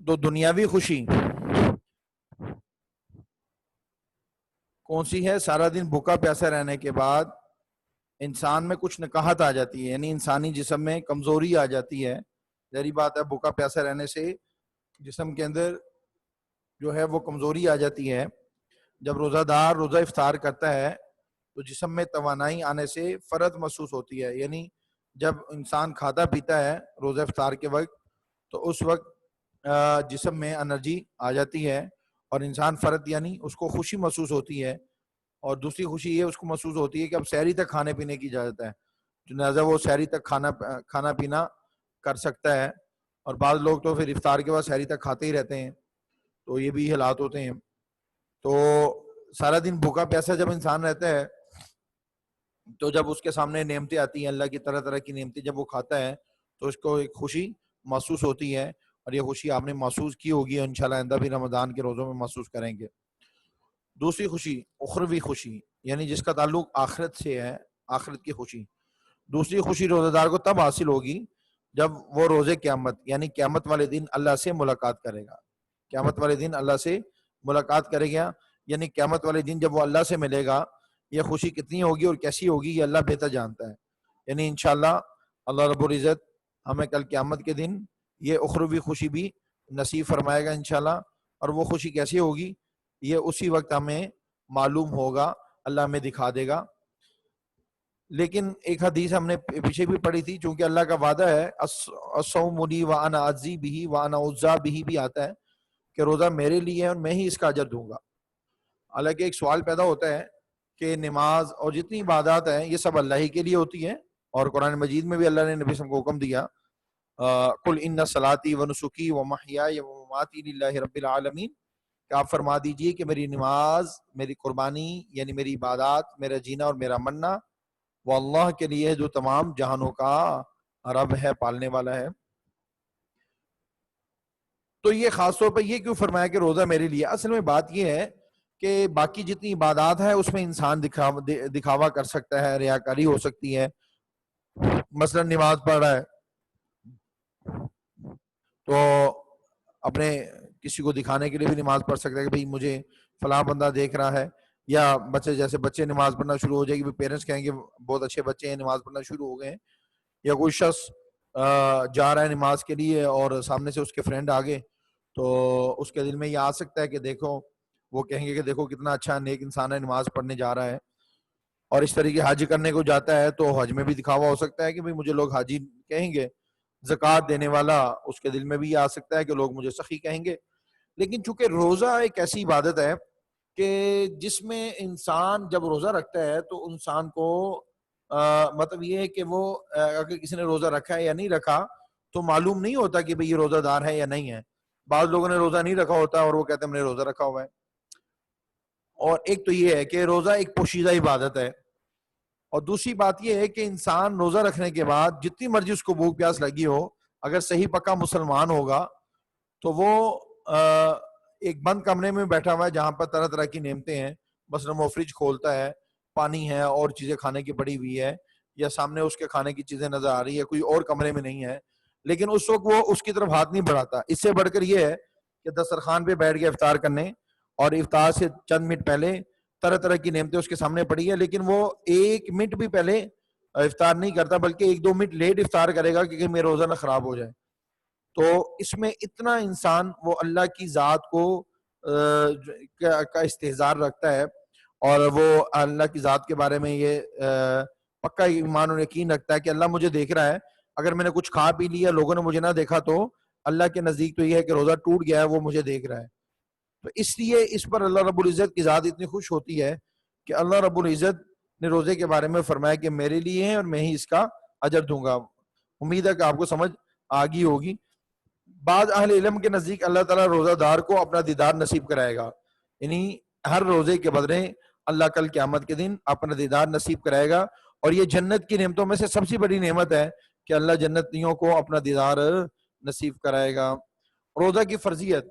تو دنیاوی خوشی کون سی ہے؟ سارا دن بھوکا پیاسا رہنے کے بعد انسان میں کچھ نکاہت آ جاتی ہے، یعنی انسانی جسم میں کمزوری آ جاتی ہے۔ ظاہری بات ہے بھوکا پیاسا رہنے سے جسم کے اندر جو ہے وہ کمزوری آ جاتی ہے۔ جب روزہ دار روزہ افطار کرتا ہے تو جسم میں توانائی آنے سے فرحت محسوس ہوتی ہے، یعنی جب انسان کھاتا پیتا ہے روزہ افطار کے وقت تو اس وقت جسم میں انرجی آ جاتی ہے اور انسان فرحت یعنی اس کو خوشی محسوس ہوتی ہے۔ اور دوسری خوشی یہ اس کو محسوس ہوتی ہے کہ اب سحری تک کھانے پینے کی اجازت ہے، لہٰذا وہ سحری تک کھانا پینا کر سکتا ہے۔ اور بعض لوگ تو پھر افطار کے بعد سحری تک کھاتے ہی رہتے ہیں، تو یہ بھی حالات ہوتے ہیں۔ تو سارا دن بھوکا پیاسا جب انسان رہتا ہے تو جب اس کے سامنے نعمتیں آتی ہیں، اللہ کی طرح طرح کی نعمتیں جب وہ کھاتا ہے تو اس کو ایک خوشی محسوس ہوتی ہے، اور یہ خوشی آپ نے محسوس کی ہوگی، انشاءاللہ آئندہ بھی رمضان کے روزوں میں محسوس کریں گے۔ دوسری خوشی اخروی خوشی، یعنی جس کا تعلق آخرت سے ہے، آخرت کی خوشی۔ دوسری خوشی روزہ دار کو تب حاصل ہوگی جب وہ روز قیامت یعنی قیامت والے دن اللہ سے ملاقات کرے گا۔ قیامت والے دن اللہ سے ملاقات کرے گا، یعنی قیامت والے دن جب وہ اللہ سے ملے گا، یہ خوشی کتنی ہوگی اور کیسی ہوگی یہ اللہ بہتر جانتا ہے۔ یعنی انشاءاللہ اللہ رب العزت ہمیں کل قیامت کے دن یہ اخروی خوشی بھی نصیب فرمائے گا انشاءاللہ، اور وہ خوشی کیسی ہوگی یہ اسی وقت ہمیں معلوم ہوگا، اللہ ہمیں دکھا دے گا۔ لیکن ایک حدیث ہم نے پیچھے بھی پڑھی تھی، چونکہ اللہ کا وعدہ ہے الصوم لی وانا اجزی بہ وانا اجزی بہ بھی آتا ہے کہ روزہ میرے لیے ہے اور میں ہی اس کا اجر دوں گا۔ حالانکہ ایک سوال پیدا ہوتا ہے کہ نماز اور جتنی عبادات ہیں یہ سب اللہ ہی کے لیے ہوتی ہیں، اور قرآن مجید میں بھی اللہ نے نبی صلی اللہ علیہ وسلم کو حکم دیا قل ان صلاتی ونسکی ومحیای ومماتی للہ رب العالمین، کہ آپ فرما دیجئے کہ میری نماز، میری قربانی یعنی میری عبادات، میرا جینا اور میرا مرنا وہ اللہ کے لیے ہے جو تمام جہانوں کا رب ہے، پالنے والا ہے۔ تو یہ خاص طور پر یہ کیوں فرمایا کہ روزہ میرے لیے؟ اصل میں بات یہ ہے کہ باقی جتنی عبادات ہے اس میں انسان دکھاوا کر سکتا ہے، ریاکاری ہو سکتی ہے۔ مثلا نماز پڑھ رہا ہے تو اپنے کسی کو دکھانے کے لیے بھی نماز پڑھ سکتا ہے کہ بھئی مجھے فلاں بندہ دیکھ رہا ہے، یا بچے نماز پڑھنا شروع ہو جائے گی، پیرنٹس کہیں گے بہت اچھے بچے ہیں نماز پڑھنا شروع ہو گئے ہیں، یا کوئی شخص جا رہا ہے نماز کے لیے اور سامنے سے اس کے فرینڈ آگے، تو اس کے دل میں یہ آ سکتا ہے کہ دیکھو، وہ کہیں گے کہ دیکھو کتنا اچھا نیک انسان ہے نماز پڑھنے جا رہا ہے۔ اور اس طریقے حج کرنے کو جاتا ہے تو حج میں بھی دکھاوا ہو سکتا ہے کہ بھئی مجھے لوگ حاجی کہیں گے، زکوٰۃ دینے والا، اس کے دل میں بھی یہ آ سکتا ہے کہ لوگ مجھے سخی کہیں گے۔ لیکن چونکہ روزہ ایک ایسی عبادت ہے کہ جس میں انسان جب روزہ رکھتا ہے تو انسان کو مطلب یہ ہے کہ وہ اگر کسی نے روزہ رکھا ہے یا نہیں رکھا تو معلوم نہیں ہوتا کہ بھئی یہ روزہ دار ہے یا نہیں ہے۔ بعض لوگوں نے روزہ نہیں رکھا ہوتا اور وہ کہتے ہیں ہم نے روزہ رکھا ہوا ہے۔ اور ایک تو یہ ہے کہ روزہ ایک پوشیدہ عبادت ہے، اور دوسری بات یہ ہے کہ انسان روزہ رکھنے کے بعد جتنی مرضی اس کو بھوک پیاس لگی ہو، اگر صحیح پکا مسلمان ہوگا تو وہ ایک بند کمرے میں بیٹھا ہوا ہے جہاں پر طرح طرح کی نعمتیں ہیں، مثلا وہ فریج کھولتا ہے، پانی ہے اور چیزیں کھانے کی پڑی ہوئی ہے، یا سامنے اس کے کھانے کی چیزیں نظر آ رہی ہے، کوئی اور کمرے میں نہیں ہے، لیکن اس وقت وہ اس کی طرف ہاتھ نہیں بڑھاتا۔ اس سے بڑھ کر یہ ہے کہ دسترخوان پہ بیٹھ گیا افطار کرنے، اور افطار سے چند منٹ پہلے طرح طرح کی نعمتیں اس کے سامنے پڑی ہے، لیکن وہ ایک منٹ بھی پہلے افطار نہیں کرتا، بلکہ ایک دو منٹ لیٹ افطار کرے گا کیونکہ میرا روزہ نہ خراب ہو جائے۔ تو اس میں اتنا انسان وہ اللہ کی ذات کو کا استحضار رکھتا ہے، اور وہ اللہ کی ذات کے بارے میں یہ پکا ایمان اور یقین رکھتا ہے کہ اللہ مجھے دیکھ رہا ہے، اگر میں نے کچھ کھا پی لیا لوگوں نے مجھے نہ دیکھا تو اللہ کے نزدیک تو یہ ہے کہ روزہ ٹوٹ گیا ہے، وہ مجھے دیکھ رہا ہے۔ تو اس لیے اس پر اللہ رب العزت کی ذات اتنی خوش ہوتی ہے کہ اللہ رب العزت نے روزے کے بارے میں فرمایا کہ میرے لیے ہے اور میں ہی اس کا اجر دوں گا۔ امید ہے کہ آپ کو سمجھ آگی ہوگی۔ بعض اہل علم کے نزدیک اللہ تعالیٰ روزہ دار کو اپنا دیدار نصیب کرائے گا، یعنی ہر روزے کے بدلے اللہ کل قیامت کے دن اپنا دیدار نصیب کرائے گا، اور یہ جنت کی نعمتوں میں سے سب سے بڑی نعمت ہے کہ اللہ جنتیوں کو اپنا دیدار نصیب کرائے گا۔ روزہ کی فرضیت،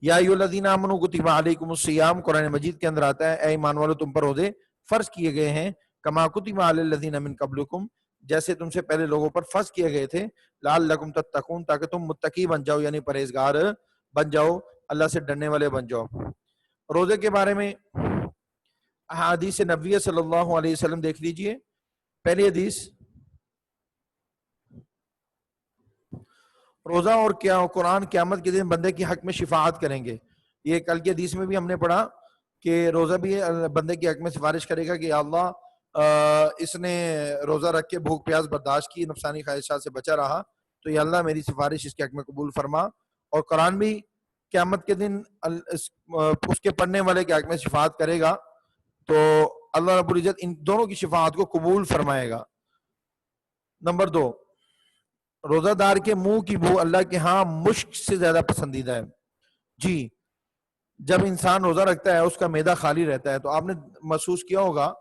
یا ایھا الذین آمنوا کتب علیکم الصیام، قرآن مجید کے اندر آتا ہے اے ایمان والو تم پر روزے فرض کیے گئے ہیں، کما کتب علی الذین من قبلکم، جیسے تم سے پہلے لوگوں پر فرض کیے گئے تھے، لعلکم تتقون، تاکہ تم متقی بن جاؤ، یعنی پرہیزگار بن جاؤ، اللہ سے ڈرنے والے بن جاؤ۔ روزے کے بارے میں احادیث نبویہ صلی اللہ علیہ وسلم دیکھ لیجئے۔ پہلی حدیث، روزہ اور کیا قرآن قیامت کے دن بندے کے حق میں شفاعت کریں گے۔ یہ کل کی حدیث میں بھی ہم نے پڑھا کہ روزہ بھی بندے کے حق میں سفارش کرے گا کہ یا اللہ اس نے روزہ رکھ کے بھوک پیاس برداشت کی، نفسانی خواہشات سے بچا رہا، تو یا اللہ میری سفارش اس کے حق میں قبول فرما۔ اور قرآن بھی قیامت کے دن اس کے پڑھنے والے کے حق میں شفاعت کرے گا، تو اللہ رب العزت ان دونوں کی شفاعت کو قبول فرمائے گا۔ نمبر 2، روزہ دار کے منہ کی بو اللہ کے ہاں مشک سے زیادہ پسندیدہ ہے۔ جی، جب انسان روزہ رکھتا ہے اس کا معدہ خالی رہتا ہے، تو آپ نے محسوس کیا ہوگا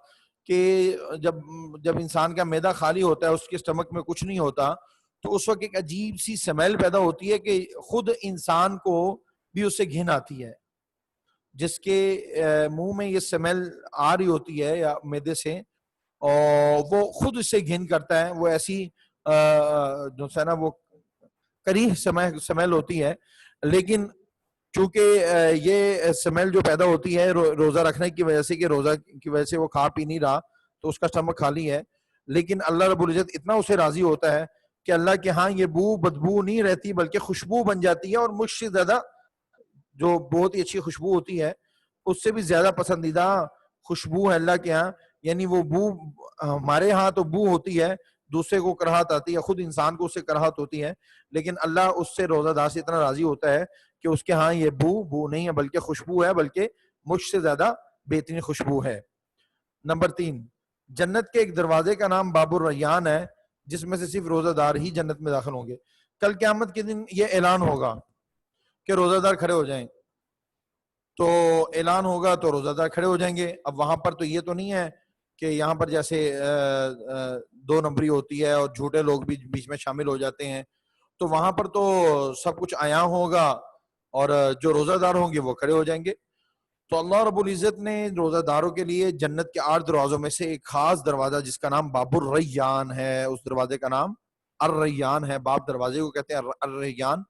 کہ جب انسان کا معدہ خالی ہوتا ہے، اس کے اسٹمک میں کچھ نہیں ہوتا، تو اس وقت ایک عجیب سی سمیل پیدا ہوتی ہے کہ خود انسان کو بھی اس سے گھن آتی ہے۔ جس کے منہ میں یہ سمیل آ رہی ہوتی ہے یا معدے سے، اور وہ خود اس سے گھن کرتا ہے، وہ ایسی جو ہے نا وہ کریہ سمیل ہوتی ہے، لیکن چونکہ یہ سمیل جو پیدا ہوتی ہے روزہ رکھنے کی وجہ سے، کہ روزہ کی وجہ سے وہ کھا پی نہیں رہا تو اس کا اسٹمک خالی ہے، لیکن اللہ رب العزت اتنا اسے راضی ہوتا ہے کہ اللہ کے ہاں یہ بدبو نہیں رہتی بلکہ خوشبو بن جاتی ہے، اور مجھ سے زیادہ جو بہت ہی اچھی خوشبو ہوتی ہے اس سے بھی زیادہ پسندیدہ خوشبو ہے اللہ کے ہاں۔ یعنی وہ بو ہمارے ہاں تو بو ہوتی ہے، دوسرے کو کراہت آتی ہے، خود انسان کو اس سے کراہت ہوتی ہے، لیکن اللہ اس سے روزہ دار سے اتنا راضی ہوتا ہے کہ اس کے ہاں یہ بو نہیں ہے بلکہ خوشبو ہے، بلکہ مجھ سے زیادہ بہترین خوشبو ہے۔ نمبر 3، جنت کے ایک دروازے کا نام باب الریان ہے، جس میں سے صرف روزہ دار ہی جنت میں داخل ہوں گے۔ کل قیامت کے دن یہ اعلان ہوگا کہ روزہ دار کھڑے ہو جائیں، تو اعلان ہوگا تو روزہ دار کھڑے ہو جائیں گے۔ اب وہاں پر تو یہ تو نہیں ہے کہ یہاں پر جیسے 2 نمبری ہوتی ہے اور جھوٹے لوگ بھی بیچ میں شامل ہو جاتے ہیں، تو وہاں پر تو سب کچھ عیاں ہوگا اور جو روزہ دار ہوں گے وہ کھڑے ہو جائیں گے۔ تو اللہ رب العزت نے روزہ داروں کے لیے جنت کے 8 دروازوں میں سے ایک خاص دروازہ جس کا نام باب الریان ہے، اس دروازے کا نام الریان ہے۔ باب دروازے کو کہتے ہیں الریان،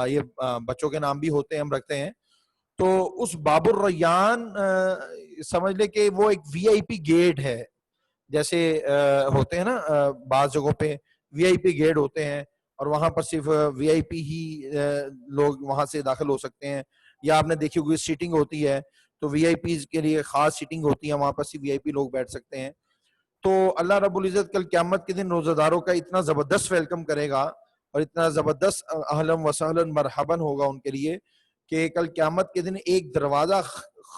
یہ بچوں کے نام بھی ہوتے ہیں، ہم رکھتے ہیں۔ تو اس باب الریان سمجھ لے کہ وہ ایک وی آئی پی گیٹ ہے، جیسے ہوتے ہیں نا بعض جگہوں پہ وی آئی پی گیٹ ہوتے ہیں اور وہاں پر صرف وی آئی پی ہی لوگ وہاں سے داخل ہو سکتے ہیں، یا آپ نے دیکھی ہوگی سیٹنگ ہوتی ہے تو وی آئی پیز کے لیے خاص سیٹنگ ہوتی ہے، وہاں پر صرف وی آئی پی لوگ بیٹھ سکتے ہیں۔ تو اللہ رب العزت کل قیامت کے دن روزہ داروں کا اتنا زبردست ویلکم کرے گا اور اتنا زبردست اہلا وسہلا مرحبا ہوگا ان کے لیے کہ کل قیامت کے دن ایک دروازہ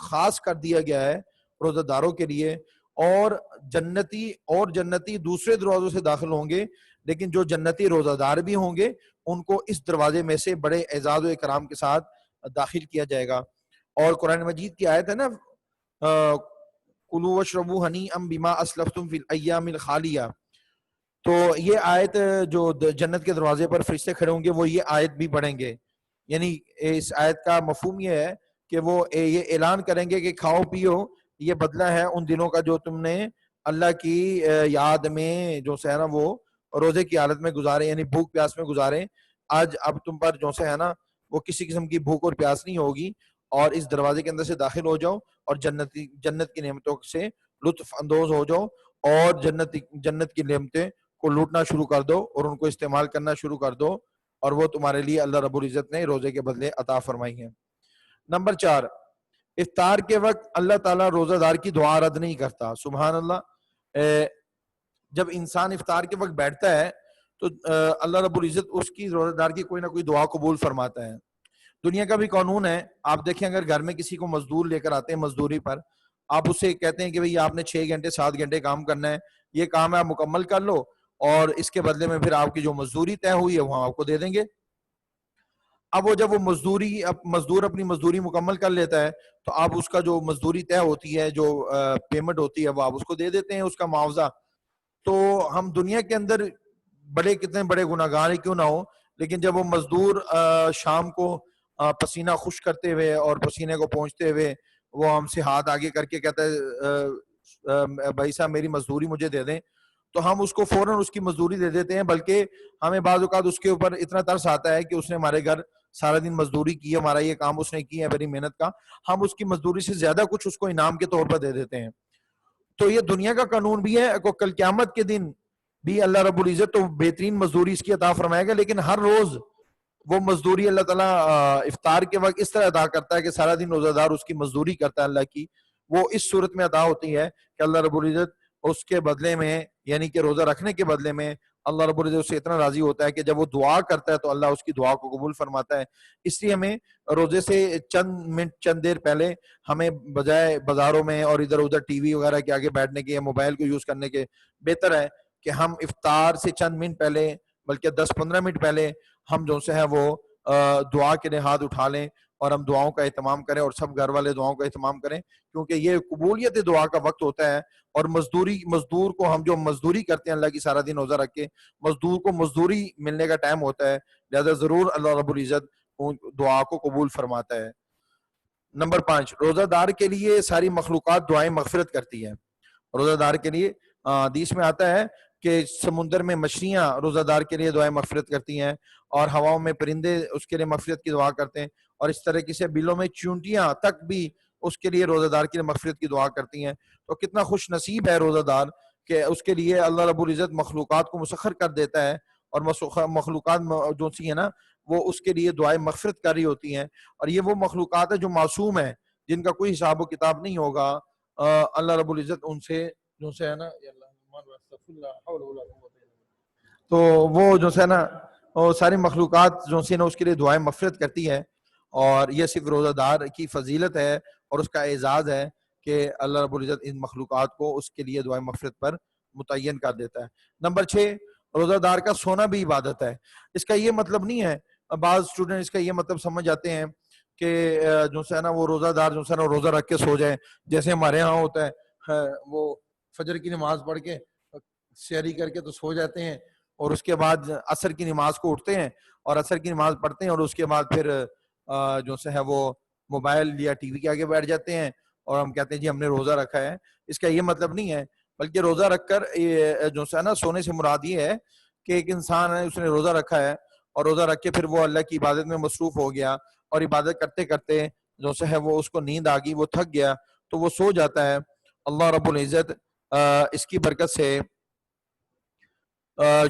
خاص کر دیا گیا ہے روزہ داروں کے لیے، اور جنتی دوسرے دروازوں سے داخل ہوں گے، لیکن جو جنتی روزہ دار بھی ہوں گے ان کو اس دروازے میں سے بڑے اعزاز و اکرام کے ساتھ داخل کیا جائے گا۔ اور قرآن مجید کی آیت ہے نا کلوا واشربوا ہنیئا بما اسلفتم فی الایام الخالیہ، تو یہ آیت جو جنت کے دروازے پر فرشتے کھڑے ہوں گے وہ یہ آیت بھی پڑھیں گے، یعنی اس آیت کا مفہوم یہ ہے کہ وہ یہ اعلان کریں گے کہ کھاؤ پیو، یہ بدلہ ہے ان دنوں کا جو تم نے اللہ کی یاد میں جو ہے نا وہ روزے کی حالت میں گزارے، یعنی بھوک پیاس میں گزارے۔ آج اب تم پر جو ہے نا وہ کسی قسم کی بھوک اور پیاس نہیں ہوگی، اور اس دروازے کے اندر سے داخل ہو جاؤ اور جنت کی نعمتوں سے لطف اندوز ہو جاؤ، اور جنت کی نعمتیں کو لوٹنا شروع کر دو اور ان کو استعمال کرنا شروع کر دو، اور وہ تمہارے لیے اللہ رب العزت نے روزے کے بدلے عطا فرمائی ہیں۔ نمبر 4، افطار کے وقت اللہ تعالیٰ روزہ دار کی دعا رد نہیں کرتا۔ سبحان اللہ، جب انسان افطار کے وقت بیٹھتا ہے تو اللہ رب العزت اس کی روزہ دار کی کوئی نہ کوئی دعا قبول فرماتا ہے۔ دنیا کا بھی قانون ہے، آپ دیکھیں اگر گھر میں کسی کو مزدور لے کر آتے ہیں مزدوری پر، آپ اسے کہتے ہیں کہ بھئی آپ نے 6 گھنٹے 7 گھنٹے کام کرنا ہے، یہ کام ہے آپ مکمل کر لو، اور اس کے بدلے میں پھر آپ کی جو مزدوری طے ہوئی ہے وہ آپ کو دے دیں گے۔ اب وہ جب وہ مزدور اپنی مزدوری مکمل کر لیتا ہے تو آپ اس کا جو مزدوری طے ہوتی ہے، جو پیمنٹ ہوتی ہے، وہ آپ اس کو دے دیتے ہیں، اس کا معاوضہ۔ تو ہم دنیا کے اندر کتنے بڑے گناہگار ہی کیوں نہ ہو، لیکن جب وہ مزدور شام کو پسینہ خشک کرتے ہوئے اور پسینے کو پہنچتے ہوئے وہ ہم سے ہاتھ آگے کر کے کہتا ہے بھائی صاحب میری مزدوری مجھے دے دیں، تو ہم اس کو فوراً اس کی مزدوری دے دیتے ہیں، بلکہ ہمیں بعض اوقات اس کے اوپر اتنا ترس آتا ہے کہ اس نے ہمارے گھر سارا دن مزدوری کی ہے، ہمارا یہ کام اس نے کیا ہے بڑی محنت کا، ہم اس کی مزدوری سے زیادہ کچھ اس کو انعام کے طور پر دے دیتے ہیں۔ تو یہ دنیا کا قانون بھی ہے، کل قیامت کے دن بھی اللہ رب العزت تو بہترین مزدوری اس کی عطا فرمائے گا، لیکن ہر روز وہ مزدوری اللہ تعالیٰ افطار کے وقت اس طرح ادا کرتا ہے کہ سارا دن روزہ دار اس کی مزدوری کرتا ہے اللہ کی، وہ اس صورت میں ادا ہوتی ہے کہ اللہ رب العزت اس کے بدلے میں، یعنی کہ روزہ رکھنے کے بدلے میں اللہ رب العزت اس سے اتنا راضی ہوتا ہے کہ جب وہ دعا کرتا ہے تو اللہ اس کی دعا کو قبول فرماتا ہے۔ اس لیے ہمیں روزے سے چند منٹ، چند دیر پہلے ہمیں بجائے بازاروں میں اور ادھر ادھر ٹی وی وغیرہ کے آگے بیٹھنے کے یا موبائل کو یوز کرنے کے، بہتر ہے کہ ہم افطار سے چند منٹ پہلے، بلکہ 10-15 منٹ پہلے ہم جو سے ہے وہ دعا کے لیے ہاتھ اٹھا لیں اور ہم دعاؤں کا اہتمام کریں، اور سب گھر والے دعاؤں کا اہتمام کریں، کیونکہ یہ قبولیت دعا کا وقت ہوتا ہے۔ اور مزدور کو، ہم جو مزدوری کرتے ہیں اللہ کی سارا دن روزہ رکھ کے، مزدور کو مزدوری ملنے کا ٹائم ہوتا ہے، لہذا ضرور اللہ رب العزت دعا کو قبول فرماتا ہے۔ نمبر 5، روزہ دار کے لیے ساری مخلوقات دعائیں مغفرت کرتی ہے۔ روزہ دار کے لیے حدیث میں آتا ہے کہ سمندر میں مچھلیاں روزہ دار کے لیے دعائیں مغفرت کرتی ہیں، اور ہواؤں میں پرندے اس کے لیے مغفرت کی دعا کرتے ہیں، اور اس طریقے سے بلوں میں چونٹیاں تک بھی اس کے لیے روزہ دار کے لیے مغفرت کی دعا کرتی ہیں۔ تو کتنا خوش نصیب ہے روزہ دار کہ اس کے لیے اللہ رب العزت مخلوقات کو مسخر کر دیتا ہے، اور مخلوقات جو سی ہیں نا وہ اس کے لیے دعائیں مغفرت کر رہی ہوتی ہیں، اور یہ وہ مخلوقات ہیں جو معصوم ہیں، جن کا کوئی حساب و کتاب نہیں ہوگا۔ اللہ رب العزت ان سے جو سے ہے نا، تو وہ جو ہے نا وہ ساری مخلوقات جو سی نا اس کے لیے دعائیں مغفرت کرتی ہے، اور یہ صرف روزہ دار کی فضیلت ہے اور اس کا اعزاز ہے کہ اللہ رب العزت ان مخلوقات کو اس کے لیے دعائیں مغفرت پر متعین کر دیتا ہے۔ نمبر 6، روزہ دار کا سونا بھی عبادت ہے۔ اس کا یہ مطلب نہیں ہے، بعض اسٹوڈنٹ اس کا یہ مطلب سمجھ جاتے ہیں کہ جو ہے نا وہ روزہ دار جو ہے نا روزہ رکھ کے سو جائیں، جیسے ہمارے ہاں ہوتا ہے، وہ فجر کی نماز پڑھ کے سحری کر کے تو سو جاتے ہیں، اور اس کے بعد عصر کی نماز کو اٹھتے ہیں اور عصر کی نماز پڑھتے ہیں، اور اس کے بعد پھر جو ہے وہ موبائل یا ٹی وی کے آگے بیٹھ جاتے ہیں، اور ہم کہتے ہیں جی ہم نے روزہ رکھا ہے۔ اس کا یہ مطلب نہیں ہے، بلکہ روزہ رکھ کر جو ہے نا سونے سے مراد یہ ہے کہ ایک انسان ہے، اس نے روزہ رکھا ہے اور روزہ رکھ کے پھر وہ اللہ کی عبادت میں مصروف ہو گیا، اور عبادت کرتے کرتے جو ہے وہ اس کو نیند آ گئی، وہ تھک گیا تو وہ سو جاتا ہے۔ اللہ رب العزت اس کی برکت سے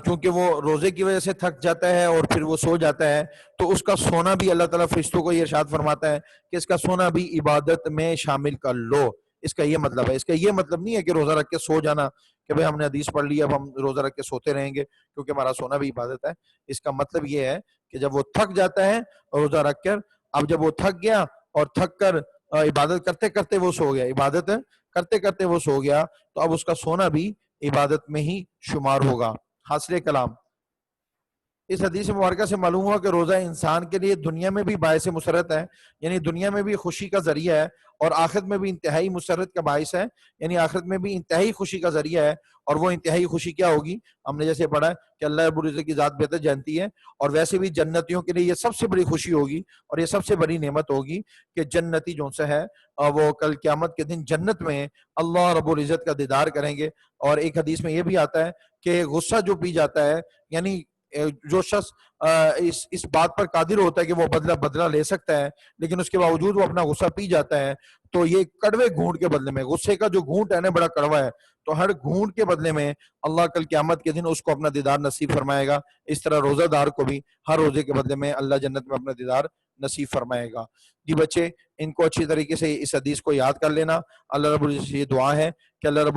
کیونکہ وہ روزے کی وجہ سے تھک جاتا ہے اور پھر وہ سو جاتا ہے، تو اس کا سونا بھی اللہ تعالیٰ فرشتوں کو یہ ارشاد فرماتا ہے کہ اس کا سونا بھی عبادت میں شامل کر لو۔ اس کا یہ مطلب ہے، اس کا یہ مطلب نہیں ہے کہ روزہ رکھ کے سو جانا کہ بھئی ہم نے حدیث پڑھ لی اب ہم روزہ رکھ کے سوتے رہیں گے کیونکہ ہمارا سونا بھی عبادت ہے۔ اس کا مطلب یہ ہے کہ جب وہ تھک جاتا ہے روزہ رکھ کر، اب جب وہ تھک گیا اور تھک کر عبادت کرتے کرتے وہ سو گیا، عبادت کرتے کرتے وہ سو گیا، تو اب اس کا سونا بھی عبادت میں ہی شمار ہوگا۔ حاصل کلام، اس حدیث مبارکہ سے معلوم ہوا کہ روزہ انسان کے لیے دنیا میں بھی باعث مسرت ہے، یعنی دنیا میں بھی خوشی کا ذریعہ ہے، اور آخرت میں بھی انتہائی مسرت کا باعث ہے، یعنی آخرت میں بھی انتہائی خوشی کا ذریعہ ہے۔ اور وہ انتہائی خوشی کیا ہوگی؟ ہم نے جیسے پڑھا کہ اللہ رب العزت کی ذات بہتر جانتی ہے، اور ویسے بھی جنتیوں کے لیے یہ سب سے بڑی خوشی ہوگی اور یہ سب سے بڑی نعمت ہوگی کہ جنتی جو سے ہے وہ کل قیامت کے دن جنت میں اللہ رب العزت کا دیدار کریں گے۔ اور ایک حدیث میں یہ بھی آتا ہے کہ غصہ جو پی جاتا ہے، یعنی جو شخص اس بات پر قادر ہوتا ہے کہ وہ بدلہ لے سکتا ہے، لیکن اس کے باوجود وہ اپنا غصہ پی جاتا ہے، تو یہ کڑوے گھونٹ کے بدلے میں، غصے کا جو گھونٹ ہے نا بڑا کڑوا ہے، تو ہر گھونٹ کے بدلے میں اللہ کل قیامت کے دن اس کو اپنا دیدار نصیب فرمائے گا۔ اس طرح روزہ دار کو بھی ہر روزے کے بدلے میں اللہ جنت میں اپنا دیدار نصیب فرمائے گا۔ جی بچے، ان کو اچھی طریقے سے اس حدیث کو یاد کر لینا۔ اللہ رب العزت سے یہ دعا ہے کہ اللہ رب